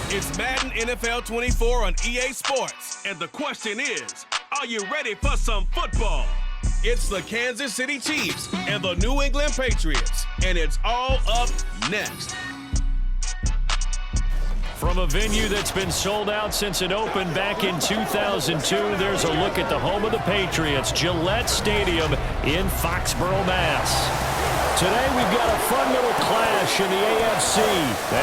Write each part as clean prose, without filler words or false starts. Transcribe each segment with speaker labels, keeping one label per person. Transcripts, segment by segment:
Speaker 1: It's Madden NFL 24 on EA Sports. And the question is, are you ready for some football? It's the Kansas City Chiefs and the New England Patriots. And it's all up next.
Speaker 2: From a venue that's been sold out since it opened back in 2002, there's a look at the home of the Patriots, Gillette Stadium in Foxborough, Mass. Today we've got a fun little clash in the AFC,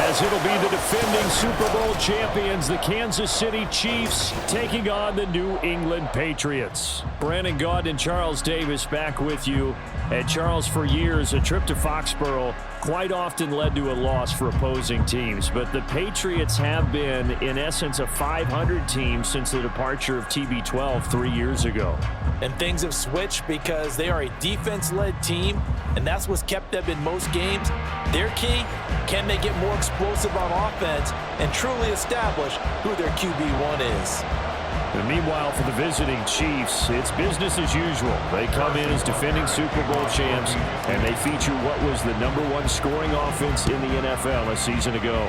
Speaker 2: as it'll be the defending Super Bowl champions, the Kansas City Chiefs, taking on the New England Patriots. Brandon Gaudin and Charles Davis back with you. And Charles, for years, a trip to Foxborough quite often led to a loss for opposing teams. But the Patriots have been, in essence, a 500 team since the departure of TB12 3 years ago.
Speaker 3: And things have switched because they are a defense-led team, and that's what's kept them in most games. Their key, can they get more explosive on offense and truly establish who their QB1 is?
Speaker 2: And meanwhile, for the visiting Chiefs, it's business as usual. They come in as defending Super Bowl champs, and they feature what was the #1 scoring offense in the NFL a season ago.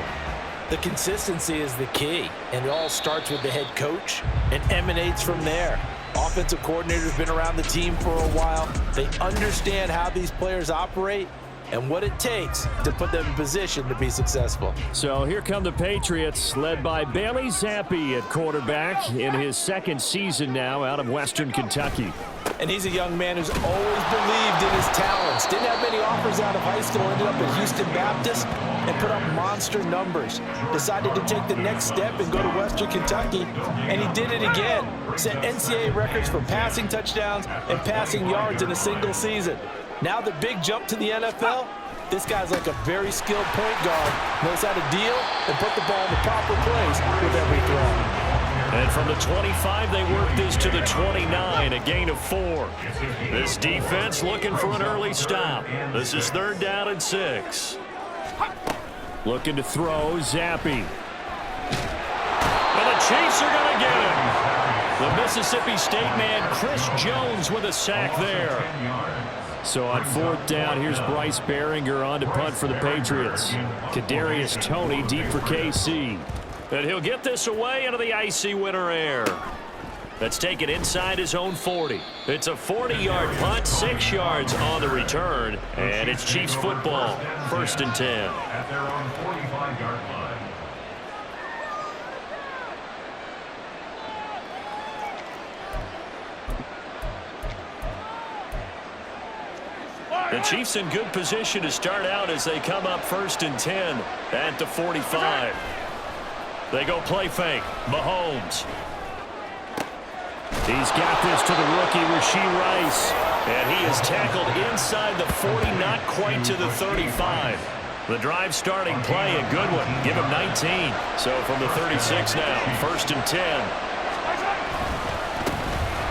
Speaker 3: The consistency is the key, and it all starts with the head coach and emanates from there. Offensive coordinator's been around the team for a while. They understand how these players operate and what it takes to put them in position to be successful.
Speaker 2: So here come the Patriots, led by Bailey Zappi at quarterback in his second season now out of Western Kentucky.
Speaker 3: And he's a young man who's always believed in his talents. Didn't have many offers out of high school, ended up at Houston Baptist and put up monster numbers. Decided to take the next step and go to Western Kentucky, and he did it again. Set NCAA records for passing touchdowns and passing yards in a single season. Now the big jump to the NFL, this guy's like a very skilled point guard, knows how to deal and put the ball in the proper place with every throw.
Speaker 2: And from the 25, they work this to the 29, a gain of 4. This defense looking for an early stop. This is 3rd down and 6. Looking to throw, Zappi. And the Chiefs are going to get him. The Mississippi State man, Chris Jones, with a sack there. So on 4th down, here's Bryce Behringer on to punt for the Patriots. Kadarius Toney deep for KC. And he'll get this away into the icy winter air. Let's take it inside his own 40. It's a 40-yard punt, 6 yards on the return, and it's Chiefs football, 1st and 10.
Speaker 4: At their own 45-yard line.
Speaker 2: The Chiefs in good position to start out as they come up 1st and 10 at the 45. They go play fake. Mahomes. He's got this to the rookie, Rashee Rice. And he is tackled inside the 40, not quite to the 35. The drive starting play, a good one. Give him 19. So from the 36 now, 1st and 10.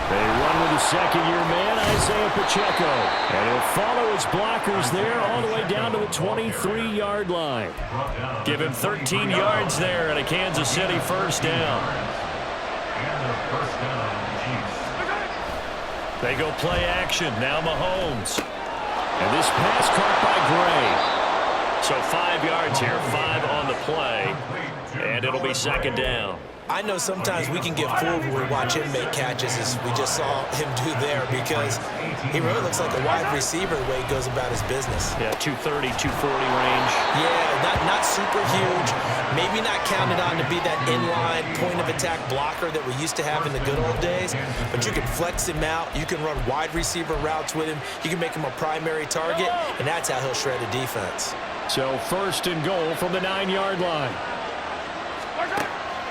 Speaker 2: They run with the second-year man, Isaiah Pacheco. And he'll follow his blockers there all the way down to the 23-yard line. Give him 13 yards there and a Kansas City 1st down. They go play action. Now Mahomes. And this pass caught by Gray. So 5 yards here, 5 on the play. And it'll be 2nd down.
Speaker 3: I know sometimes we can get fooled when we watch him make catches, as we just saw him do there, because he really looks like a wide receiver the way he goes about his business.
Speaker 2: Yeah, 230, 240 range.
Speaker 3: Yeah, not super huge. Maybe not counted on to be that inline point-of-attack blocker that we used to have in the good old days, but you can flex him out. You can run wide receiver routes with him. You can make him a primary target, and that's how he'll shred a defense.
Speaker 2: So 1st and goal from the 9-yard line.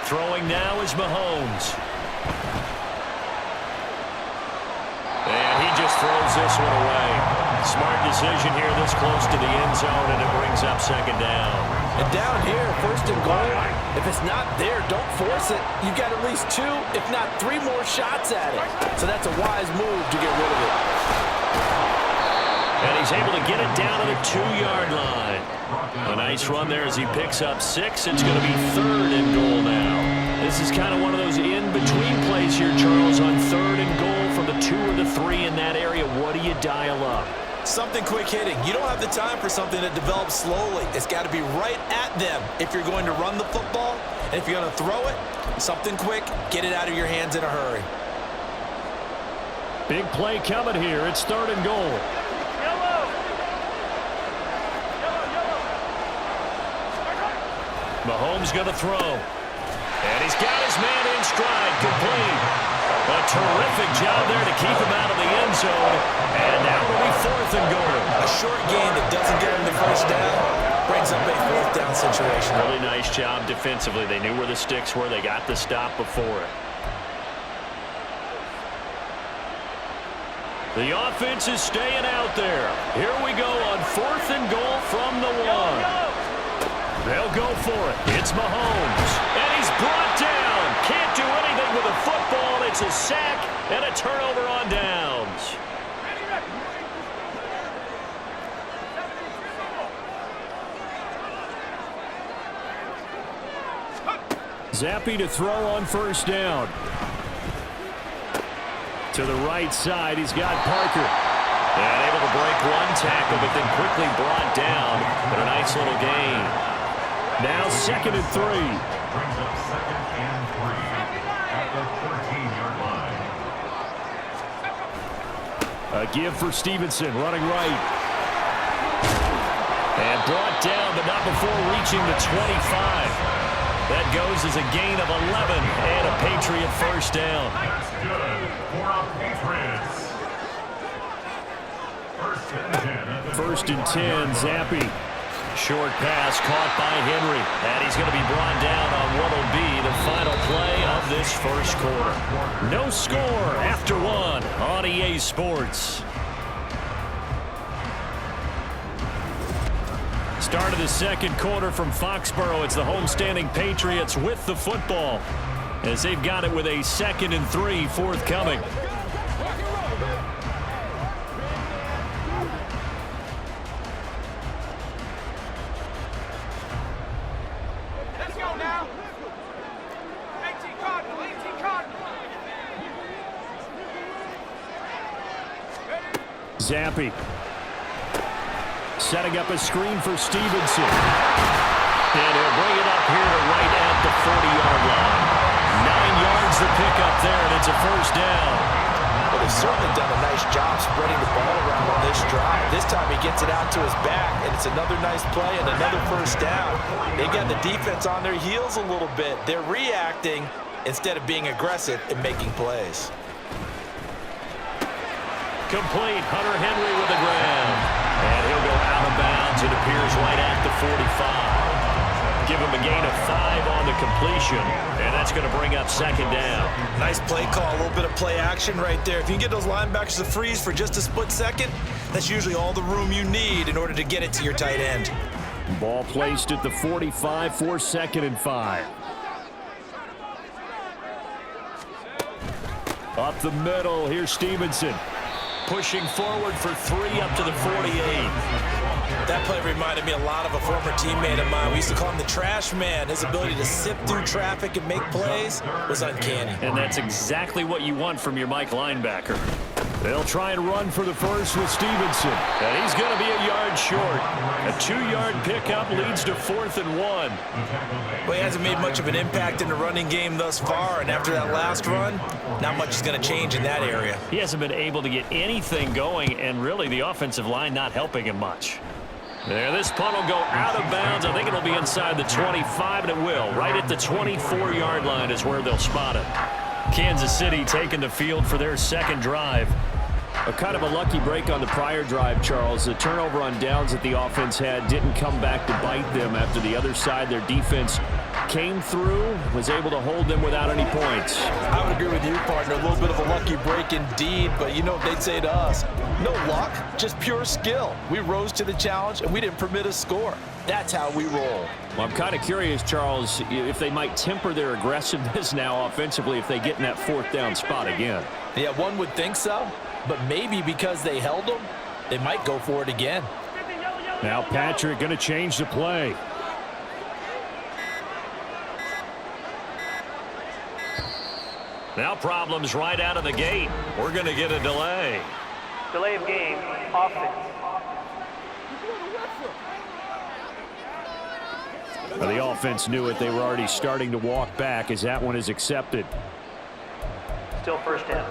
Speaker 2: Throwing now is Mahomes. And he just throws this one away. Smart decision here this close to the end zone, and it brings up 2nd down.
Speaker 3: And down here, 1st and goal, if it's not there, don't force it. You've got at least 2, if not 3 more shots at it. So that's a wise move to get rid of it.
Speaker 2: And he's able to get it down to the 2-yard line. A nice run there as he picks up 6. It's going to be 3rd and goal now. This is kind of one of those in-between plays here, Charles, on 3rd and goal from the 2 or the 3 in that area. What do you dial up?
Speaker 3: Something quick hitting. You don't have the time for something that develops slowly. It's got to be right at them if you're going to run the football. And if you're going to throw it, something quick, get it out of your hands in a hurry.
Speaker 2: Big play coming here. It's 3rd and goal. Mahomes going to throw. And he's got his man in stride, complete. A terrific job there to keep him out of the end zone. And now it'll be 4th and goal.
Speaker 3: A short gain that doesn't get him the first down brings up a 4th down situation.
Speaker 2: Really nice job defensively. They knew where the sticks were. They got the stop before it. The offense is staying out there. Here we go on 4th and goal from the 1. They'll go for it. It's Mahomes. And he's brought down. Can't do anything with a football. It's a sack and a turnover on downs. Zappe to throw on 1st down. To the right side, he's got Parker. And able to break one tackle, but then quickly brought down. But a nice little gain. Now 2nd and 3.
Speaker 4: Brings up 2nd and 3 at the 13-yard line.
Speaker 2: A give for Stevenson, running right. And brought down, but not before reaching the 25. That goes as a gain of 11 and a Patriot 1st down.
Speaker 4: That's good for our Patriots. 1st and 10 at the
Speaker 2: 1st and 10, Zappe. Short pass caught by Henry. And he's going to be brought down on what will be the final play of this 1st quarter. No score after 1 on EA Sports. Start of the 2nd quarter from Foxborough. It's the homestanding Patriots with the football as they've got it with a 2nd and 3 forthcoming. Zappe setting up a screen for Stevenson. And he'll bring it up here to right at the 40-yard line. 9 yards to pick up there, and it's a 1st down.
Speaker 3: Well, they've certainly done a nice job spreading the ball around on this drive. This time he gets it out to his back, and it's another nice play and another 1st down. They got the defense on their heels a little bit. They're reacting instead of being aggressive and making plays.
Speaker 2: Complete. Hunter Henry with the ground. And he'll go out of bounds. It appears right at the 45. Give him a gain of 5 on the completion. And that's going to bring up 2nd down.
Speaker 3: Nice play call. A little bit of play action right there. If you can get those linebackers to freeze for just a split second, that's usually all the room you need in order to get it to your tight end.
Speaker 2: Ball placed at the 45 for 2nd and 5. Up the middle. Here's Stevenson. Pushing forward for 3 up to the 48.
Speaker 3: That play reminded me a lot of a former teammate of mine. We used to call him the trash man. His ability to sift through traffic and make plays was uncanny.
Speaker 2: And that's exactly what you want from your Mike linebacker. They'll try and run for the 1st with Stevenson. And he's going to be a yard short. A 2-yard pickup leads to 4th and 1.
Speaker 3: Well, he hasn't made much of an impact in the running game thus far. And after that last run, not much is going to change in that area.
Speaker 2: He hasn't been able to get anything going, and really the offensive line not helping him much. There, this punt will go out of bounds. I think it'll be inside the 25, and it will. Right at the 24-yard line is where they'll spot it. Kansas City taking the field for their 2nd drive. A kind of a lucky break on the prior drive, Charles. The turnover on downs that the offense had didn't come back to bite them after the other side. Their defense came through, was able to hold them without any points.
Speaker 3: I would agree with you, partner. A little bit of a lucky break indeed, but you know what they'd say to us? No luck, just pure skill. We rose to the challenge, and we didn't permit a score. That's how we roll.
Speaker 2: Well, I'm kind of curious, Charles, if they might temper their aggressiveness now offensively if they get in that 4th down spot again.
Speaker 3: Yeah, one would think so, but maybe because they held them, they might go for it again.
Speaker 2: Now Patrick going to change the play. Now problems right out of the gate. We're going to get a delay.
Speaker 5: Delay of game, offense.
Speaker 2: Well, the offense knew it. They were already starting to walk back as that one is accepted.
Speaker 5: Still first down.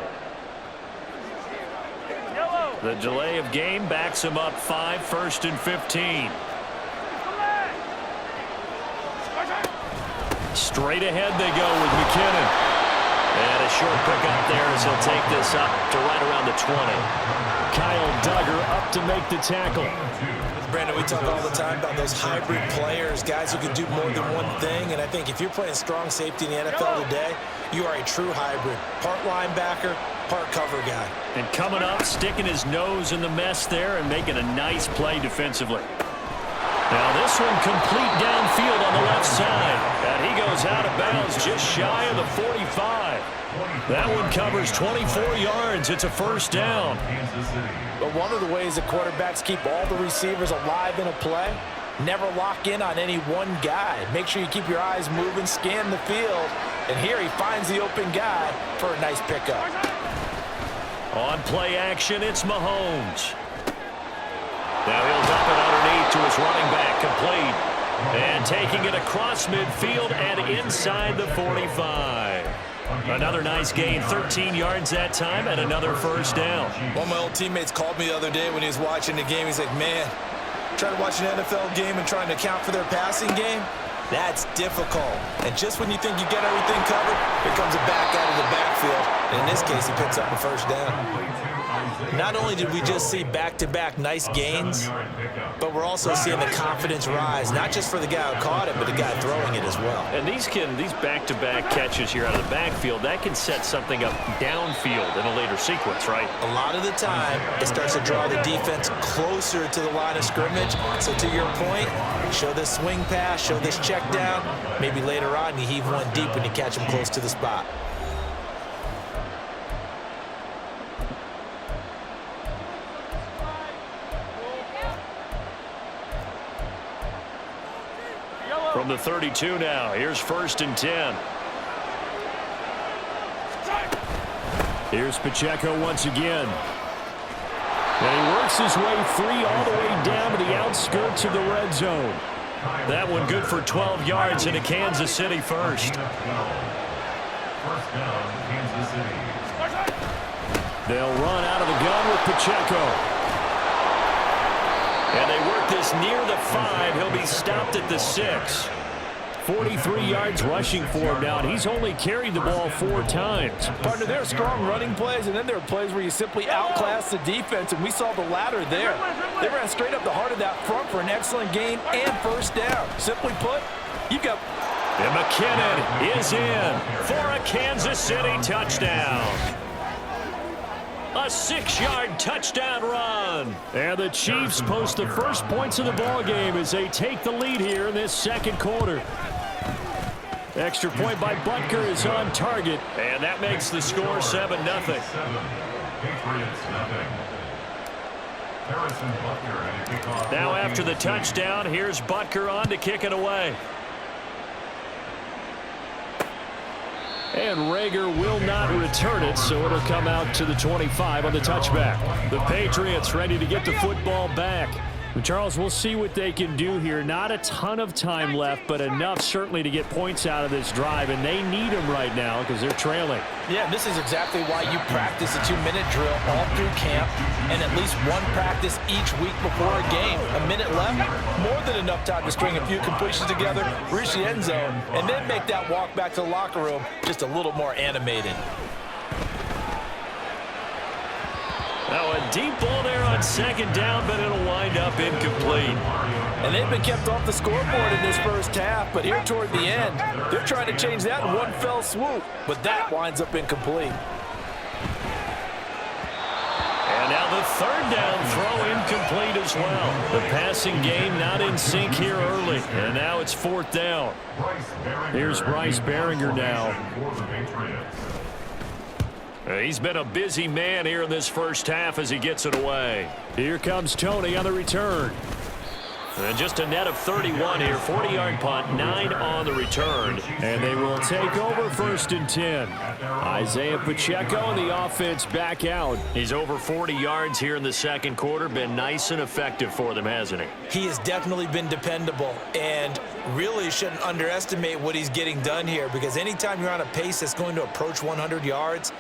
Speaker 2: The delay of game backs him up 5, 1st and 15. Straight ahead they go with McKinnon. And a short pick up there as he'll take this up to right around the 20. Kyle Duggar up to make the tackle.
Speaker 3: Brandon, we talk all the time about those hybrid players, guys who can do more than one thing. And I think if you're playing strong safety in the NFL today, you are a true hybrid. Part linebacker, part cover guy.
Speaker 2: And coming up, sticking his nose in the mess there and making a nice play defensively. Now this one complete downfield on the left side. And he goes out of bounds just shy of the 45. That one covers 24 yards. It's a first down.
Speaker 3: But one of the ways that quarterbacks keep all the receivers alive in a play, never lock in on any one guy. Make sure you keep your eyes moving, scan the field. And here he finds the open guy for a nice pickup.
Speaker 2: On play action, it's Mahomes. Now he'll dump it underneath to his running back, complete. And taking it across midfield and inside the 45. Another nice gain, 13 yards that time, and another first down.
Speaker 3: One of my old teammates called me the other day when he was watching the game. He's like, man, trying to watch an NFL game and trying to account for their passing game, that's difficult. And just when you think you get everything covered, here comes a back out of the backfield. And in this case, he picks up a first down. Not only did we just see back-to-back nice gains, but we're also seeing the confidence rise, not just for the guy who caught it, but the guy throwing it as well.
Speaker 2: And these back-to-back catches here out of the backfield, that can set something up downfield in a later sequence, right?
Speaker 3: A lot of the time, it starts to draw the defense closer to the line of scrimmage. So to your point, show this swing pass, show this check down. Maybe later on, you heave one deep when you catch him close to the spot.
Speaker 2: From the 32 now, here's 1st and 10. Here's Pacheco once again. And he works his way free all the way down to the outskirts of the red zone. That one good for 12 yards into Kansas City first. They'll run out of the gun with Pacheco. And they work this near the 5. He'll be stopped at the 6. 43 yards rushing for him now, and he's only carried the ball 4 times.
Speaker 3: Partner, there are strong running plays, and then there are plays where you simply outclass the defense, and we saw the latter there. They ran straight up the heart of that front for an excellent gain and first down. Simply put, you've got...
Speaker 2: And McKinnon is in for a Kansas City touchdown. A 6-yard touchdown run. And the Chiefs post the first points of the ball game as they take the lead here in this second quarter. Extra point by Butker is on target, and that makes the score 7-0. Now after the touchdown, here's Butker on to kick it away. And Rager will not return it, so it'll come out to the 25 on the touchback. The Patriots ready to get the football back. Charles, we'll see what they can do here. Not a ton of time left, but enough certainly to get points out of this drive, and they need them right now because they're trailing.
Speaker 3: Yeah, this is exactly why you practice a 2-minute drill all through camp and at least one practice each week before a game. A minute left, more than enough time to string a few completions together, reach the end zone, and then make that walk back to the locker room just a little more animated.
Speaker 2: Now a deep ball there on second down, but it'll wind up incomplete.
Speaker 3: And they've been kept off the scoreboard in this first half, but here toward the end, they're trying to change that in one fell swoop, but that winds up incomplete.
Speaker 2: And now the third down throw incomplete as well. The passing game not in sync here early, and now it's 4th down. Here's Bryce Baringer now. He's been a busy man here in this first half as he gets it away. Here comes Tony on the return. And just a net of 31 here. 40-yard punt, 9 on the return. And they will take over 1st and 10. Isaiah Pacheco and the offense back out. He's over 40 yards here in the second quarter. Been nice and effective for them, hasn't he?
Speaker 3: He has definitely been dependable, and really shouldn't underestimate what he's getting done here, because anytime you're on a pace that's going to approach 100 yards,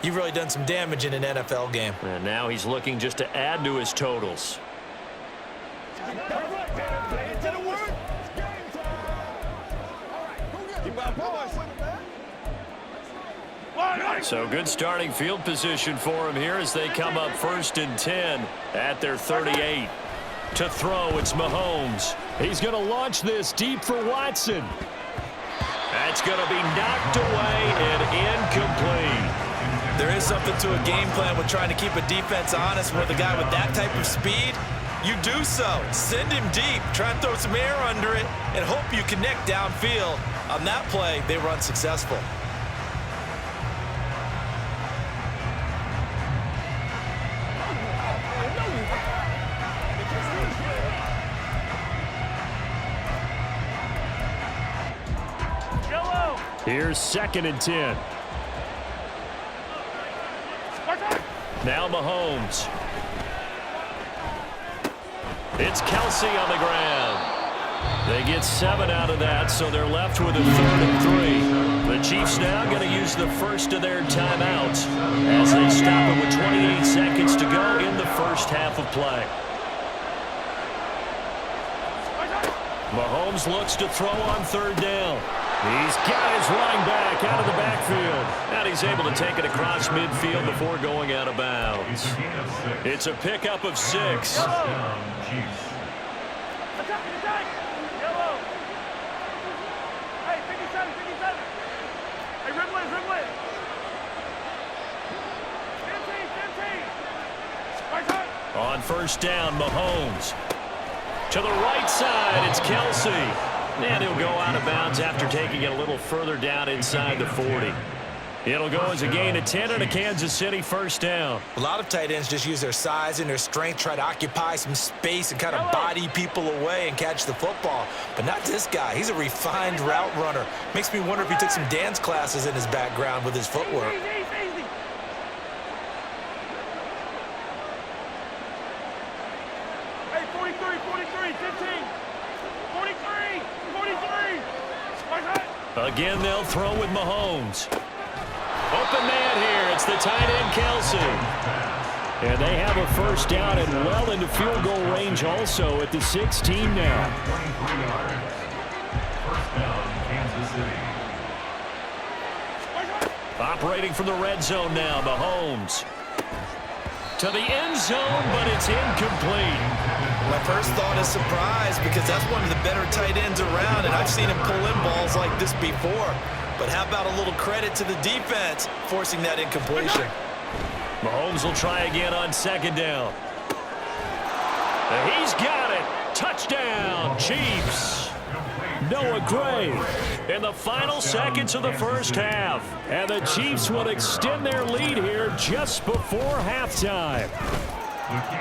Speaker 3: you've really done some damage in an NFL game.
Speaker 2: And now he's looking just to add to his totals. So good starting field position for him here as they come up 1st and 10 at their 38. To throw, it's Mahomes. He's going to launch this deep for Watson. That's going to be knocked away and incomplete.
Speaker 3: There is something to a game plan with trying to keep a defense honest with a guy with that type of speed. You do so. Send him deep. Try and throw some air under it and hope you connect downfield. On that play, they run successful.
Speaker 2: Here's 2nd and 10. Now Mahomes. It's Kelsey on the ground. They get 7 out of that, so they're left with a 3rd and 3. The Chiefs now going to use the first of their timeouts as they stop it with 28 seconds to go in the first half of play. Mahomes looks to throw on 3rd down. He's got his running back out of the backfield. And he's able to take it across midfield before going out of bounds. It's a pickup of 6. On 1st down, Mahomes. To the right side, it's Kelsey. And he'll go out of bounds after taking it a little further down inside the 40. It'll go as a gain of 10 and a Kansas City 1st down.
Speaker 3: A lot of tight ends just use their size and their strength, try to occupy some space and kind of body people away and catch the football. But not this guy. He's a refined route runner. Makes me wonder if he took some dance classes in his background with his footwork.
Speaker 6: Hey, 43, 43, 15. 43, 43.
Speaker 2: Again, they'll throw with Mahomes. Open man here. It's the tight end, Kelsey. And they have a 1st down and well into field goal range also at the 16 now.
Speaker 4: 23 yards. 1st down, Kansas City.
Speaker 2: Operating from the red zone now, Mahomes. To the end zone, but it's incomplete.
Speaker 3: My first thought is surprise, because that's one of the better tight ends around, and I've seen him pull in balls like this before. But how about a little credit to the defense forcing that incompletion?
Speaker 2: Mahomes will try again on 2nd down. And he's got it. Touchdown, Chiefs. Noah Gray in the final seconds of the first half. And the Chiefs will extend their lead here just before halftime.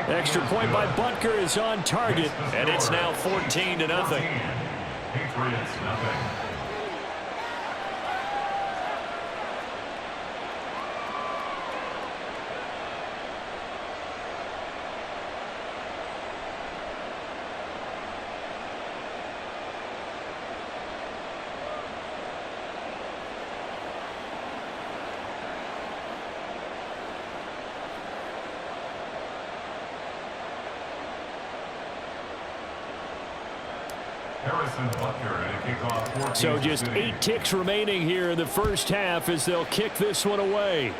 Speaker 2: Extra point by Butker is on target, and it's now 14-0.
Speaker 4: Patriots, nothing.
Speaker 2: So just 8 ticks remaining here in the first half as they'll kick this one away.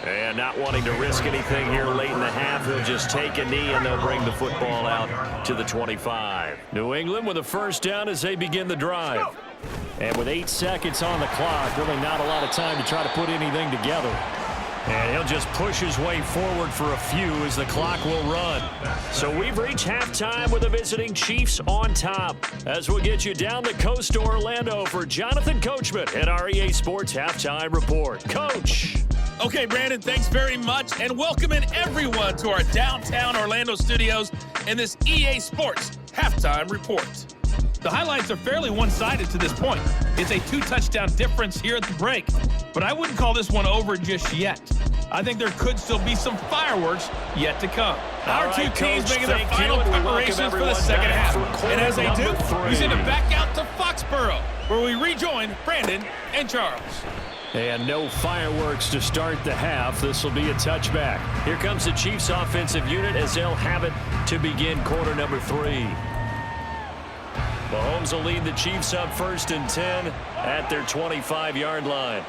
Speaker 2: And not wanting to risk anything here late in the half, he'll just take a knee and they'll bring the football out to the 25. New England with a 1st down as they begin the drive. And with 8 seconds on the clock, really not a lot of time to try to put anything together. And he'll just push his way forward for a few as the clock will run. So we've reached halftime with the visiting Chiefs on top. As we'll get you down the coast to Orlando for Jonathan Coachman at our EA Sports Halftime Report. Coach.
Speaker 6: Okay, Brandon, thanks very much, and welcoming everyone to our downtown Orlando studios in this EA Sports Halftime Report. The highlights are fairly one-sided to this point. It's a 2-touchdown difference here at the break, but I wouldn't call this one over just yet. I think there could still be some fireworks yet to come. Our two teams making their final preparations for the second half. And as they do, we send it back out to Foxborough, where we rejoin Brandon and Charles.
Speaker 2: And no fireworks to start the half. This will be a touchback. Here comes the Chiefs offensive unit as they'll have it to begin quarter number 3. Mahomes will lead the Chiefs up 1st and 10 at their 25-yard line.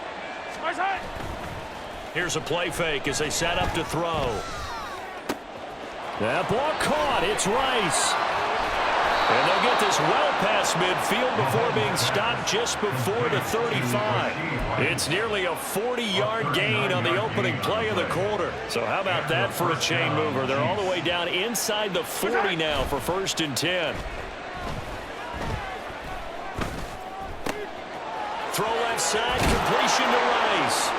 Speaker 2: Here's a play fake as they set up to throw. That ball caught. It's Rice. And they'll get this well past midfield before being stopped just before the 35. It's nearly a 40-yard gain on the opening play of the quarter. So how about that for a chain mover? They're all the way down inside the 40 now for 1st and 10. Throw left side, completion to Rice.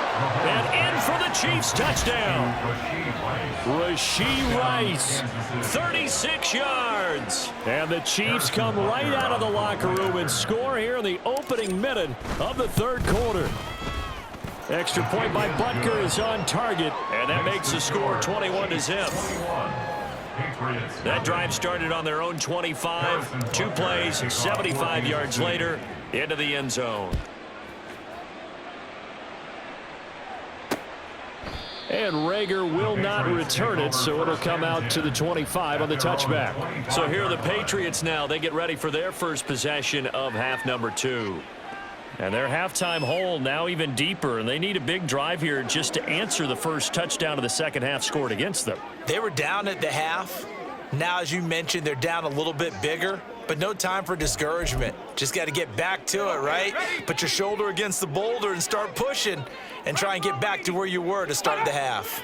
Speaker 2: And in for the Chiefs touchdown. Rashee Rice, 36 yards. And the Chiefs come right out of the locker room and score here in the opening minute of the 3rd quarter. Extra point by Butker is on target, and that makes the score 21-0. That drive started on their own 25. 2 plays, 75 yards later, into the end zone. And Rager will not return it, so it'll come out to the 25 on the touchback. So here are the Patriots now. They get ready for their first possession of half number 2. And their halftime hole now even deeper, and they need a big drive here just to answer the first touchdown of the second half scored against them.
Speaker 3: They were down at the half. Now, as you mentioned, they're down a little bit bigger, but no time for discouragement. Just got to get back to it, right? Put your shoulder against the boulder and start pushing and try and get back to where you were to start the half.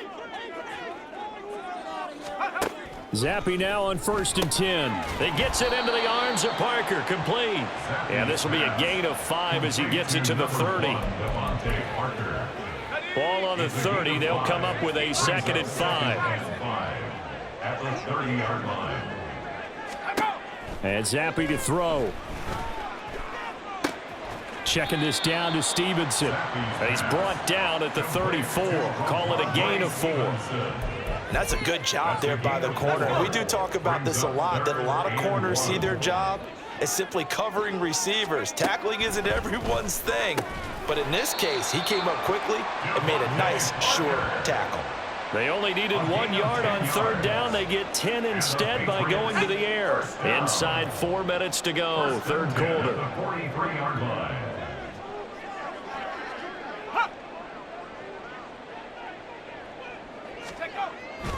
Speaker 2: Zappy now on 1st and 10. They gets it into the arms of Parker, complete. And this will be a gain of 5 as he gets it to the 30. Ball on the 30. They'll come up with a 2nd and 5.
Speaker 4: At the 30-yard line.
Speaker 2: And Zappy to throw. Checking this down to Stevenson. And he's brought down at the 34. Call it a gain of 4.
Speaker 3: That's a good job there by the corner. And we do talk about this a lot, that a lot of corners see their job as simply covering receivers. Tackling isn't everyone's thing. But in this case, he came up quickly and made a nice, short tackle.
Speaker 2: They only needed 1 yard on 3rd down. They get 10 instead by going to the air. Inside 4 minutes to go, 3rd quarter.
Speaker 4: 43-yard line.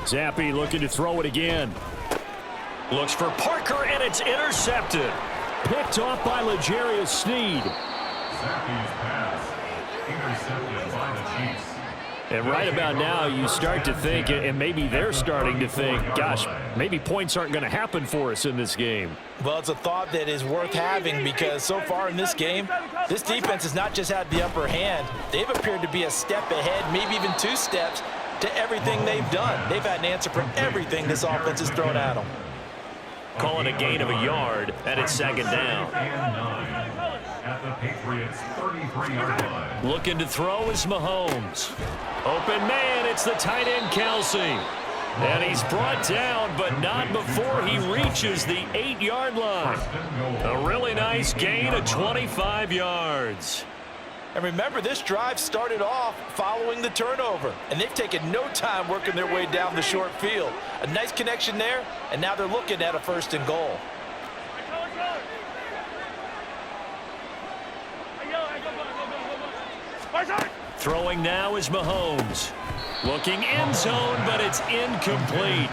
Speaker 2: Zappy looking to throw it again. Looks for Parker, and it's intercepted. Picked off by L'Jarius Sneed.
Speaker 4: Zappy's pass intercepted by the Chiefs.
Speaker 2: And right about now, you start to think, and maybe they're starting to think, gosh, maybe points aren't going to happen for us in this game.
Speaker 3: Well, it's a thought that is worth having because so far in this game, this defense has not just had the upper hand. They've appeared to be a step ahead, maybe even 2 steps to everything they've done. They've had an answer for everything this offense has thrown at them.
Speaker 2: Calling a gain of a yard, and it's 2nd down.
Speaker 4: At the Patriots 33-yard line.
Speaker 2: Looking to throw is Mahomes. Open man, it's the tight end Kelsey. And he's brought down, but not before he reaches the 8-yard line. A really nice gain of 25 yards.
Speaker 3: And remember, this drive started off following the turnover, and they've taken no time working their way down the short field. A nice connection there, and now they're looking at a 1st and goal.
Speaker 2: Throwing now is Mahomes. Looking end zone, but it's incomplete.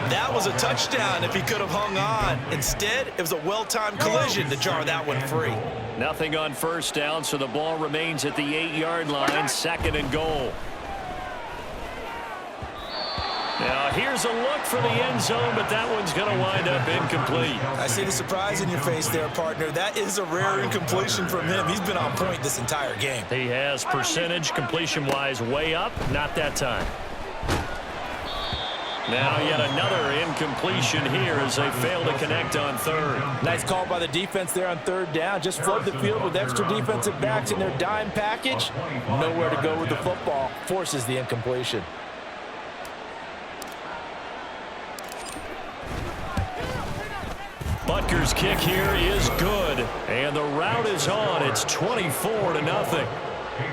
Speaker 3: That was a touchdown if he could have hung on. Instead, it was a well-timed collision to jar that one free.
Speaker 2: Nothing on 1st down, so the ball remains at the 8-yard line, 2nd and goal. Now here's a look for the end zone, but that one's going to wind up incomplete.
Speaker 3: I see the surprise in your face there, partner. That is a rare incompletion from him. He's been on point this entire game.
Speaker 2: He has percentage completion-wise way up, not that time. Now yet another incompletion here as they fail to connect on third.
Speaker 3: Nice call by the defense there on third down. Just flood the field with extra defensive backs in their dime package. Nowhere to go with the football. Forces the incompletion.
Speaker 2: Butker's kick here is good, and the route is on. It's 24-0.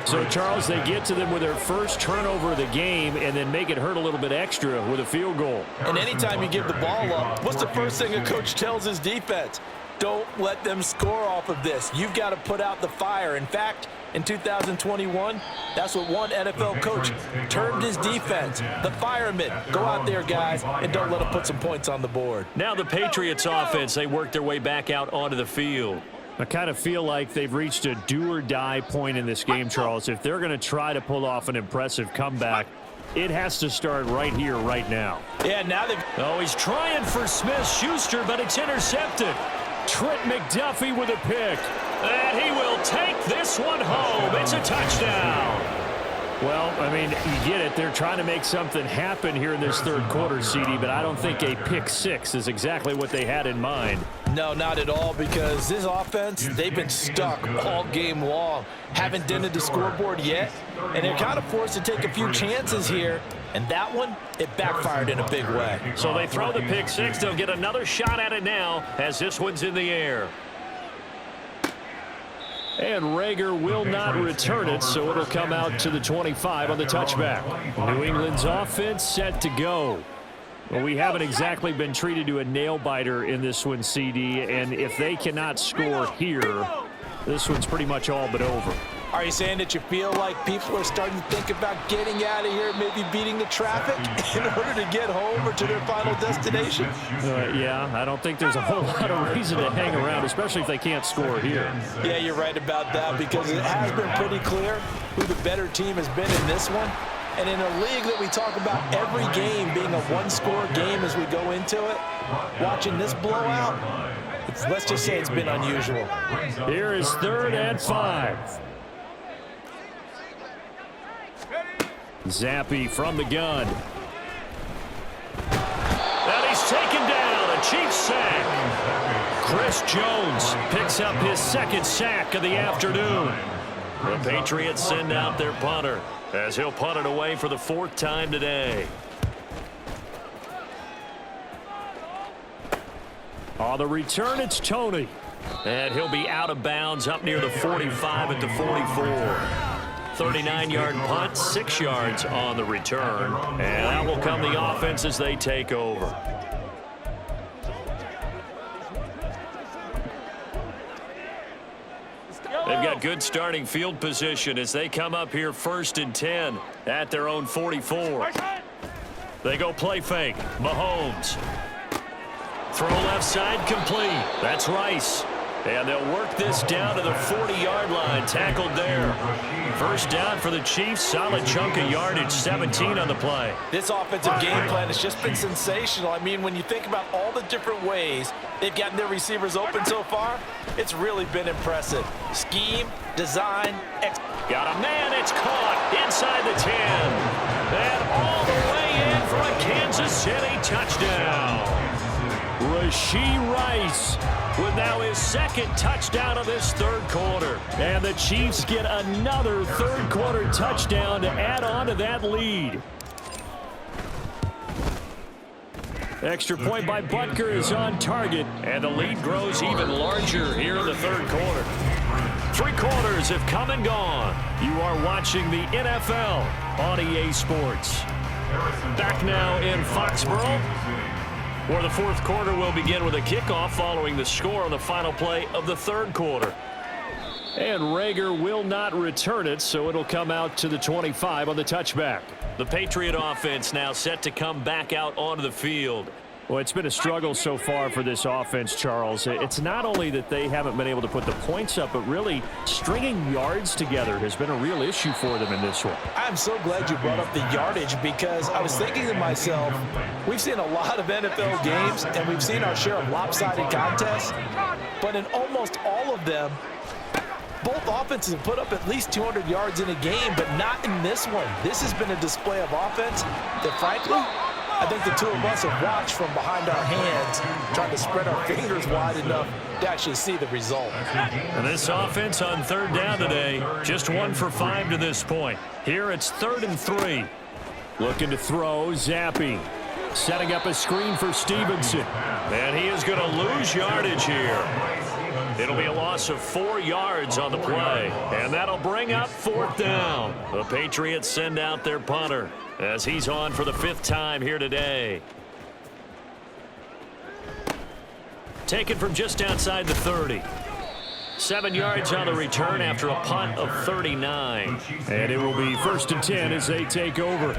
Speaker 2: So, Charles, they get to them with their first turnover of the game and then make it hurt a little bit extra with a field goal.
Speaker 3: And anytime you give the ball up, what's the first thing a coach tells his defense? Don't let them score off of this. You've got to put out the fire. In fact, in 2021, that's what one NFL coach termed his defense. The firemen. Go out there, guys, and don't let them put some points on the board.
Speaker 2: Now the Patriots offense, they work their way back out onto the field. I kind of feel like they've reached a do-or-die point in this game, Charles. If they're going to try to pull off an impressive comeback, it has to start right here, right now.
Speaker 3: Yeah, now they've...
Speaker 2: Oh, he's trying for Smith-Schuster, but it's intercepted. Trent McDuffie with a pick. And he will take this one home. It's a touchdown. Well, I mean, you get it. They're trying to make something happen here in this third quarter, CD, but I don't think a pick six is exactly what they had in mind.
Speaker 3: No, not at all, because this offense, they've been stuck all game long. Haven't dented the scoreboard yet, and they're kind of forced to take a few chances here. And that one, it backfired in a big way.
Speaker 2: So they throw the pick six. They'll get another shot at it now as this one's in the air. And Rager will not return it, so it'll come out to the 25 on the touchback. New England's offense set to go. Well, we haven't exactly been treated to a nail-biter in this one, CD, and if they cannot score here, this one's pretty much all but over.
Speaker 3: Are you saying that you feel like people are starting to think about getting out of here, maybe beating the traffic in order to get home or to their final destination?
Speaker 2: Yeah, I don't think there's a whole lot of reason to hang around, especially if they can't score here.
Speaker 3: Yeah, you're right about that, because it has been pretty clear who the better team has been in this one. And in a league that we talk about every game being a one-score game as we go into it, watching this blowout, let's just say it's been unusual.
Speaker 2: Here is 3rd and 5. Zappi from the gun. And he's taken down. A Chiefs sack. Chris Jones picks up his 2nd sack of the afternoon. The Patriots send out their punter as he'll punt it away for the 4th time today. On the return, it's Tony. And he'll be out of bounds up near the 45 at the 44. 39-yard punt, 6 yards on the return. And out will come the offense as they take over. They've got good starting field position as they come up here 1st and 10 at their own 44. They go play fake. Mahomes. Throw left side complete. That's Rice. And they'll work this down to the 40-yard line. Tackled there. 1st down for the Chiefs. Solid chunk of yardage. 17 on the play.
Speaker 3: This offensive game plan has just been sensational. I mean, when you think about all the different ways they've gotten their receivers open so far, it's really been impressive. Scheme, design,
Speaker 2: got a man. It's caught inside the 10. And all the way in for a Kansas City touchdown. Rashee Rice with now his 2nd touchdown of this 3rd quarter. And the Chiefs get another 3rd quarter touchdown to add on to that lead. Extra point by Butker is on target, and the lead grows even larger here in the 3rd quarter. 3 quarters have come and gone. You are watching the NFL on EA Sports. Back now in Foxborough, where the 4th quarter will begin with a kickoff following the score on the final play of the 3rd quarter. And Rager will not return it, so it'll come out to the 25 on the touchback. The Patriot offense now set to come back out onto the field. Well, it's been a struggle so far for this offense, Charles. It's not only that they haven't been able to put the points up, but really stringing yards together has been a real issue for them in this one.
Speaker 3: I'm so glad you brought up the yardage because I was thinking to myself, we've seen a lot of NFL games and we've seen our share of lopsided contests, but in almost all of them, both offenses have put up at least 200 yards in a game, but not in this one. This has been a display of offense that, frankly, I think the two of us have watched from behind our hands, trying to spread our fingers wide enough to actually see the result.
Speaker 2: And this offense on third down today, just 1 for 5 to this point. Here it's 3rd and 3. Looking to throw, Zappi. Setting up a screen for Stevenson. And he is going to lose yardage here. It'll be a loss of 4 yards on the play. And that'll bring up 4th down. The Patriots send out their punter as he's on for the 5th time here today. Taken from just outside the 30. 7 yards on the return after a punt of 39. And it will be 1st and 10 as they take over.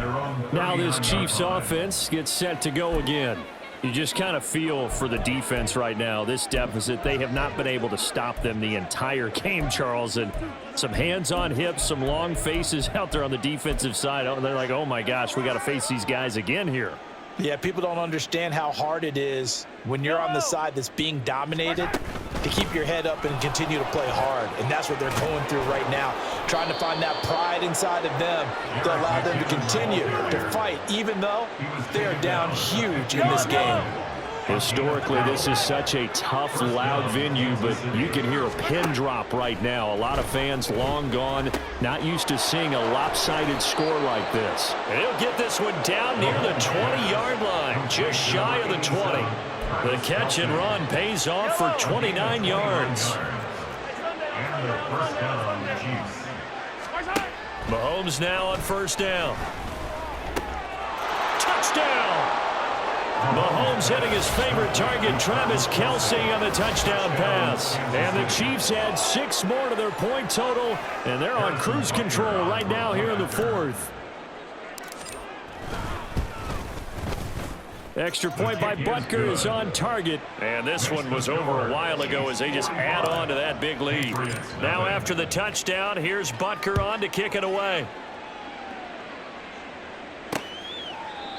Speaker 2: Now this Chiefs offense gets set to go again. You just kind of feel for the defense right now, this deficit. They have not been able to stop them the entire game, Charles. And some hands on hips, some long faces out there on the defensive side. They're like, oh, my gosh, we got to face these guys again here.
Speaker 3: Yeah, people don't understand how hard it is when you're on the side that's being dominated to keep your head up and continue to play hard. And that's what they're going through right now, trying to find that pride inside of them to allow them to continue to fight, even though they are down huge in this game.
Speaker 2: Historically, this is such a tough, loud venue, but you can hear a pin drop right now. A lot of fans long gone, not used to seeing a lopsided score like this. And he'll get this one down near the 20-yard line, just shy of the 20. The catch and run pays off for 29 yards. Mahomes now on 1st down. Touchdown! Mahomes hitting his favorite target, Travis Kelce, on the touchdown pass. And the Chiefs add 6 more to their point total, and they're on cruise control right now here in the 4th. Extra point by Butker is on target. And this one was over a while ago as they just add on to that big lead. Now after the touchdown, here's Butker on to kick it away.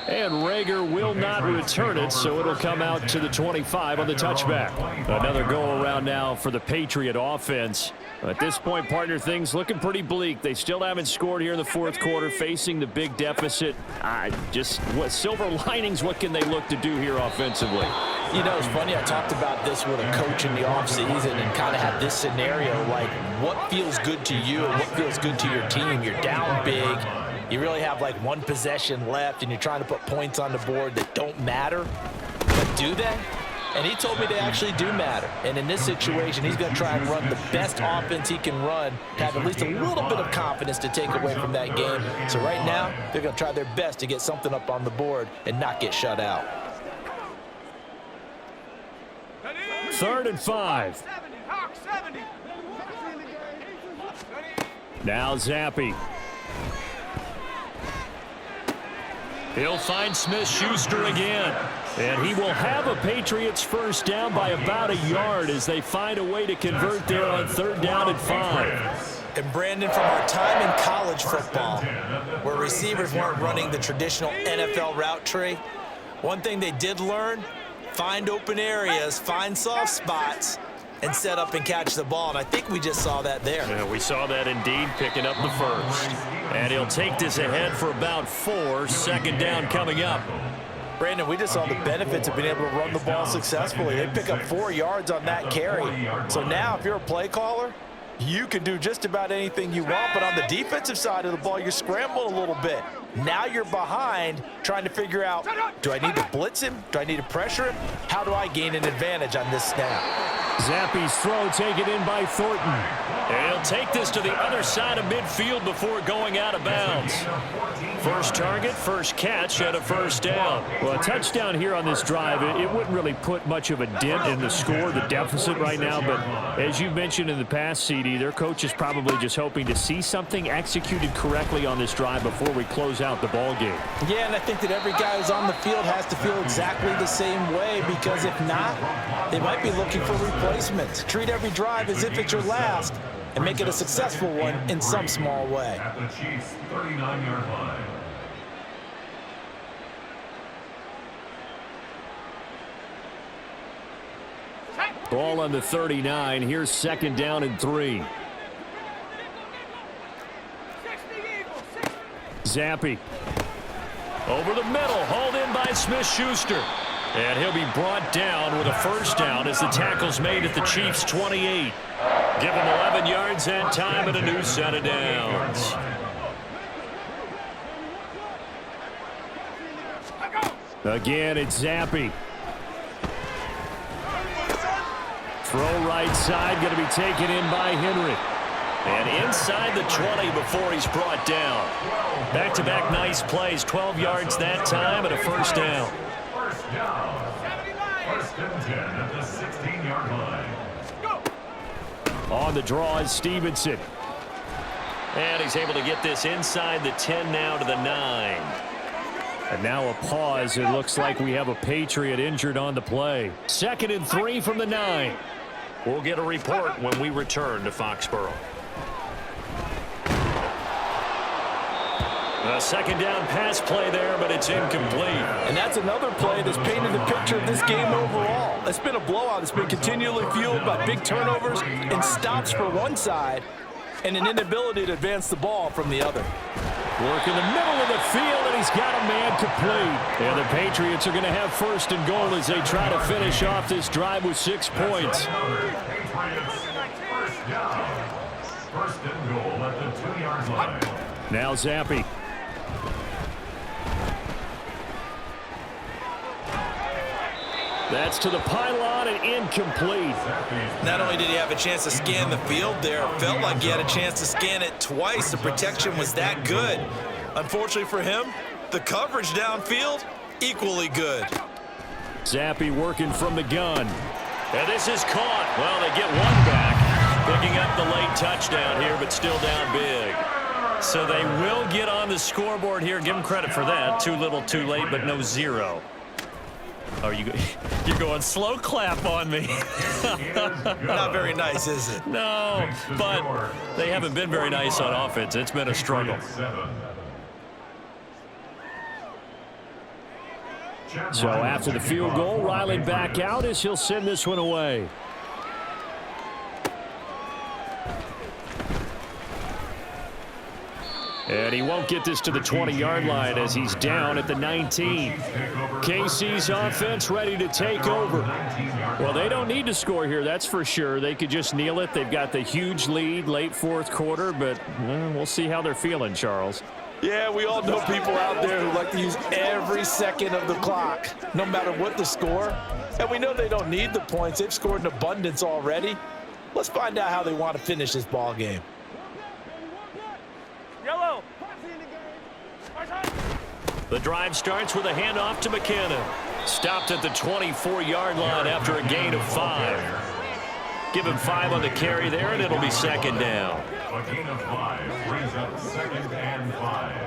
Speaker 2: And Rager will not return it, so it'll come out to the 25 on the touchback. Another go-around now for the Patriot offense. At this point, partner, things looking pretty bleak. They still haven't scored here in the 4th quarter, facing the big deficit. What silver linings, what can they look to do here offensively?
Speaker 3: You know, it's funny, I talked about this with a coach in the offseason and kind of had this scenario, like what feels good to you and what feels good to your team. You're down big. You really have like 1 possession left, and you're trying to put points on the board that don't matter. But do they? And he told me they actually do matter. And in this situation, he's going to try and run the best offense he can run to have at least a little bit of confidence to take away from that game. So right now, they're going to try their best to get something up on the board and not get shut out.
Speaker 2: 3rd and 5. Now Zappi. He'll find Smith-Schuster again. And he will have a Patriots 1st down by about a yard as they find a way to convert there on 3rd down and 5.
Speaker 3: And Brandon, from our time in college football, where receivers weren't running the traditional NFL route tree, one thing they did learn, find open areas, find soft spots, and set up and catch the ball. And I think we just saw that there.
Speaker 2: Yeah, we saw that indeed, picking up the 1st. And he'll take this ahead for about 4. 2nd down coming up.
Speaker 3: Brandon, we just saw the benefits of being able to run the ball successfully. They pick up 4 yards on that carry. So now if you're a play caller, you can do just about anything you want. But on the defensive side of the ball, you're scrambling a little bit. Now you're behind trying to figure out, do I need to blitz him? Do I need to pressure him? How do I gain an advantage on this snap?
Speaker 2: Zappi's throw taken in by Thornton. And he'll take this to the other side of midfield before going out of bounds. First target, first catch, and a first down. Well, a touchdown here on this drive, it wouldn't really put much of a dent in the score, the deficit right now. But as you've mentioned in the past, CD, their coach is probably just hoping to see something executed correctly on this drive before we close out the ball game.
Speaker 3: Yeah, and I think that every guy who's on the field has to feel exactly the same way, because if not, they might be looking for replacements. Treat every drive as if it's your last and make it a successful one in some small way.
Speaker 4: At the Chiefs' 39-yard line.
Speaker 2: Ball on the 39. Here's second down and 3. Zappi. Over the middle. Hauled in by Smith-Schuster. And he'll be brought down with a first down as the tackle's made at the Chiefs' 28. Give him 11 yards and time and a new set of downs. Again, it's Zappi. Throw right side, going to be taken in by Henry. And inside the 20 before he's brought down. Back-to-back nice plays, 12 yards that time and a first down.
Speaker 4: First down. First and 10 at the 16-yard line.
Speaker 2: On the draw is Stevenson. And he's able to get this inside the 10 now to the 9. And now a pause. It looks like we have a Patriot injured on the play. Second and 3 from the 9. We'll get a report when we return to Foxborough. A second down pass play there, but it's incomplete.
Speaker 3: And that's another play that's painted the picture of this game overall. It's been a blowout. It's been continually fueled by big turnovers and stops for one side and an inability to advance the ball from the other.
Speaker 2: Work in the middle of the field, and he's got a man complete. And the Patriots are going to have first and goal as they try to finish off this drive with 6 points.
Speaker 4: Patriots. First down. First and goal at the 2-yard line.
Speaker 2: Now Zappi. That's to the pylon and incomplete.
Speaker 3: Not only did he have a chance to scan the field there, it felt like he had a chance to scan it twice. The protection was that good. Unfortunately for him, the coverage downfield, equally good.
Speaker 2: Zappi working from the gun. And this is caught. Well, they get one back. Picking up the late touchdown here, but still down big. So they will get on the scoreboard here. Give them credit for that. Too little, too late, but no 0. Oh, you're going slow clap on me.
Speaker 3: Not very nice, is it?
Speaker 2: No, but they haven't been very nice on offense. It's been a struggle. So after the field goal, Riley back out as he'll send this one away. And he won't get this to the 20-yard line as he's down at the 19. KC's offense ready to take over. Well, they don't need to score here, that's for sure. They could just kneel it. They've got the huge lead late fourth quarter, but we'll see how they're feeling, Charles.
Speaker 3: Yeah, we all know people out there who like to use every second of the clock, no matter what the score. And we know they don't need the points. They've scored in abundance already. Let's find out how they want to finish this ball game.
Speaker 5: Yellow.
Speaker 2: The drive starts with a handoff to McKinnon. Stopped at the 24-yard line after a gain of 5. Give him 5 on the carry there, and it'll be second down.
Speaker 4: A gain of 5 brings up second and 5.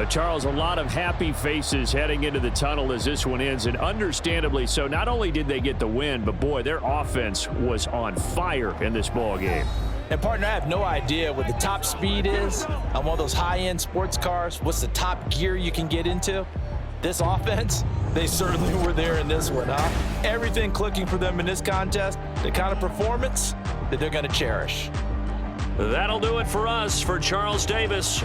Speaker 2: Charles, a lot of happy faces heading into the tunnel as this one ends, and understandably so. Not only did they get the win, but boy, their offense was on fire in this ball game.
Speaker 3: And partner, I have no idea what the top speed is on one of those high-end sports cars. What's the top gear you can get into? This offense, they certainly were there in this one, huh? Everything clicking for them in this contest, the kind of performance that they're going to cherish.
Speaker 2: That'll do it for us. For Charles Davis,